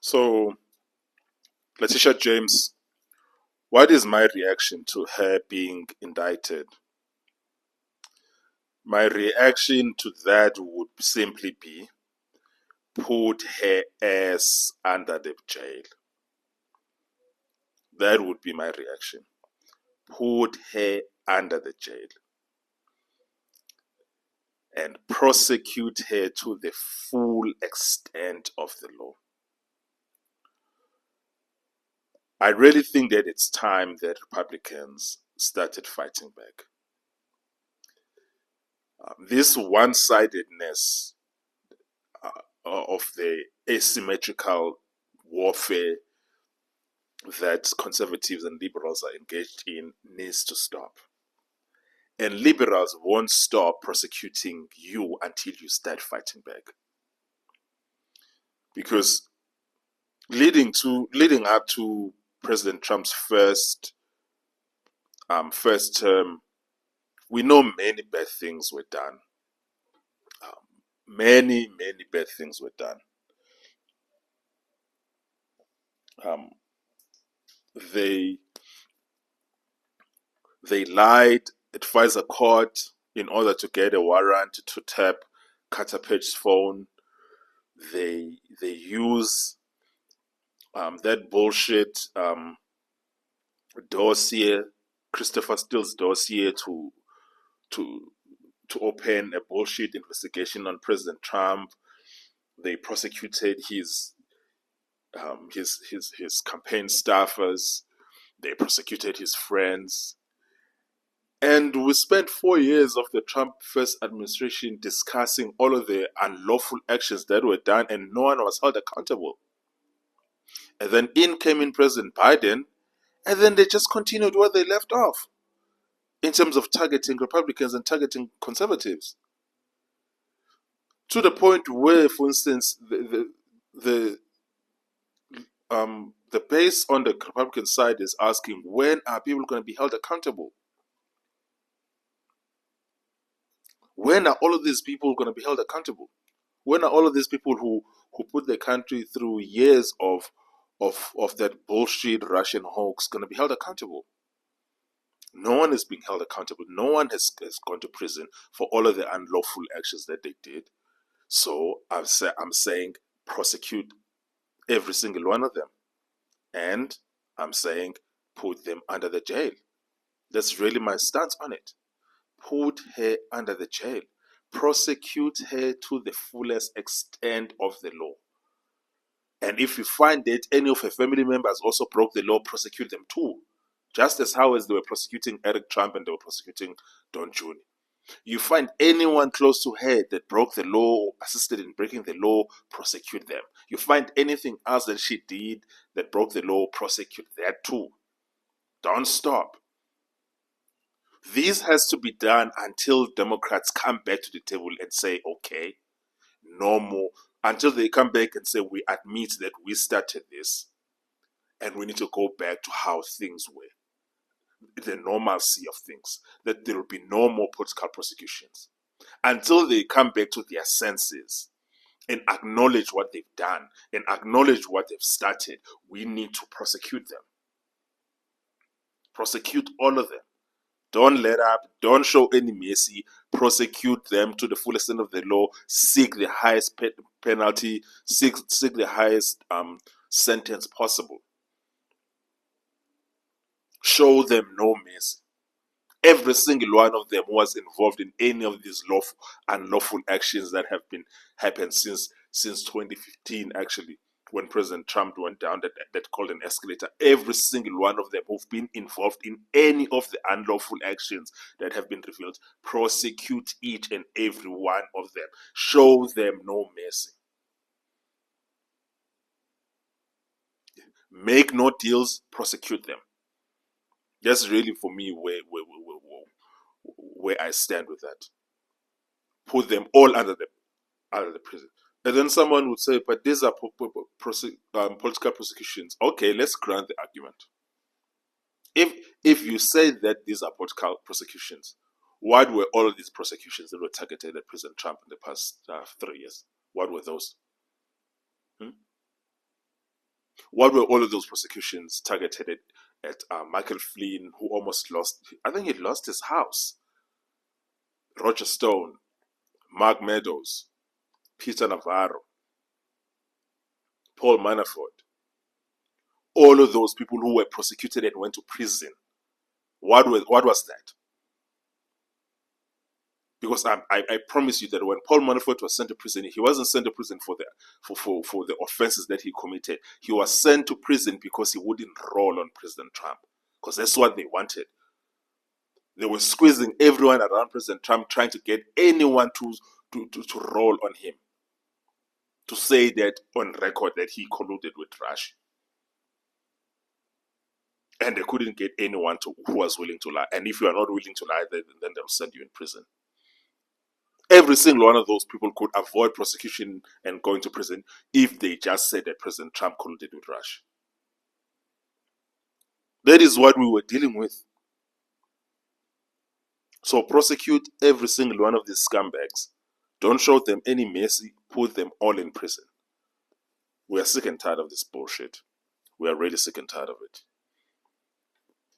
So, Letitia James, what is my reaction to her being indicted? My reaction to that would simply be put her ass under the jail. That would be my reaction. Put her under the jail and prosecute her to the full extent of the law. I really think that it's time that Republicans started fighting back. This one-sidedness of the asymmetrical warfare that conservatives and liberals are engaged in needs to stop. And liberals won't stop prosecuting you until you start fighting back. Because leading up to President Trump's first term, we know many bad things were done. Many bad things were done. They lied at FISA court in order to get a warrant to tap Carter Page's phone. They use that bullshit dossier, Christopher Steele's dossier, to open a bullshit investigation on President Trump. They prosecuted his campaign staffers. They prosecuted his friends. And we spent 4 years of the Trump first administration discussing all of the unlawful actions that were done, and no one was held accountable. And then in came in President Biden, and then they just continued where they left off in terms of targeting Republicans and targeting conservatives. To the point where, for instance, the base on the Republican side is asking, when are people going to be held accountable? When are all of these people going to be held accountable? When are all of these people who put the country through years of that bullshit Russian hoax going to be held accountable? No one is being held accountable. No one has gone to prison for all of the unlawful actions that they did. So I'm saying prosecute every single one of them. And I'm saying put them under the jail. That's really my stance on it. Put her under the jail. Prosecute her to the fullest extent of the law. And if you find that any of her family members also broke the law, prosecute them too. Just as how as they were prosecuting Eric Trump and they were prosecuting Don Jr. You find anyone close to her that broke the law or assisted in breaking the law, prosecute them. You find anything else that she did that broke the law, prosecute that too. Don't stop. This has to be done until Democrats come back to the table and say, okay, no more. Until they come back and say, we admit that we started this and we need to go back to how things were, the normalcy of things, that there will be no more political prosecutions. Until they come back to their senses and acknowledge what they've done and acknowledge what they've started, we need to prosecute them. Prosecute all of them. Don't let up. Don't show any mercy. Prosecute them to the full extent of the law. Seek the highest penalty. Seek the highest sentence possible. Show them no mercy. Every single one of them was involved in any of these unlawful actions that have been happened since 2015, actually, when President Trump went down that called an escalator. Every single one of them who've been involved in any of the unlawful actions that have been revealed, prosecute each and every one of them. Show them no mercy. Make no deals, prosecute them. That's really, for me, where I stand with that. Put them all under the prison. And then someone would say, but these are political prosecutions. Okay, let's grant the argument. If you say that these are political prosecutions, what were all of these prosecutions that were targeted at President Trump in the past 3 years? What were those? What were all of those prosecutions targeted at Michael Flynn, who almost lost, I think he lost his house, Roger Stone, Mark Meadows, Peter Navarro, Paul Manafort, all of those people who were prosecuted and went to prison. What was that? Because I promise you that when Paul Manafort was sent to prison, he wasn't sent to prison for the offenses that he committed. He was sent to prison because he wouldn't roll on President Trump, because that's what they wanted. They were squeezing everyone around President Trump, trying to get anyone to roll on him, to say that on record that he colluded with Russia. And they couldn't get anyone who was willing to lie. And if you are not willing to lie, then they'll send you in prison. Every single one of those people could avoid prosecution and going to prison if they just said that President Trump colluded with Russia. That is what we were dealing with. So prosecute every single one of these scumbags. Don't show them any mercy. Put them all in prison. We are sick and tired of this bullshit. We are really sick and tired of it.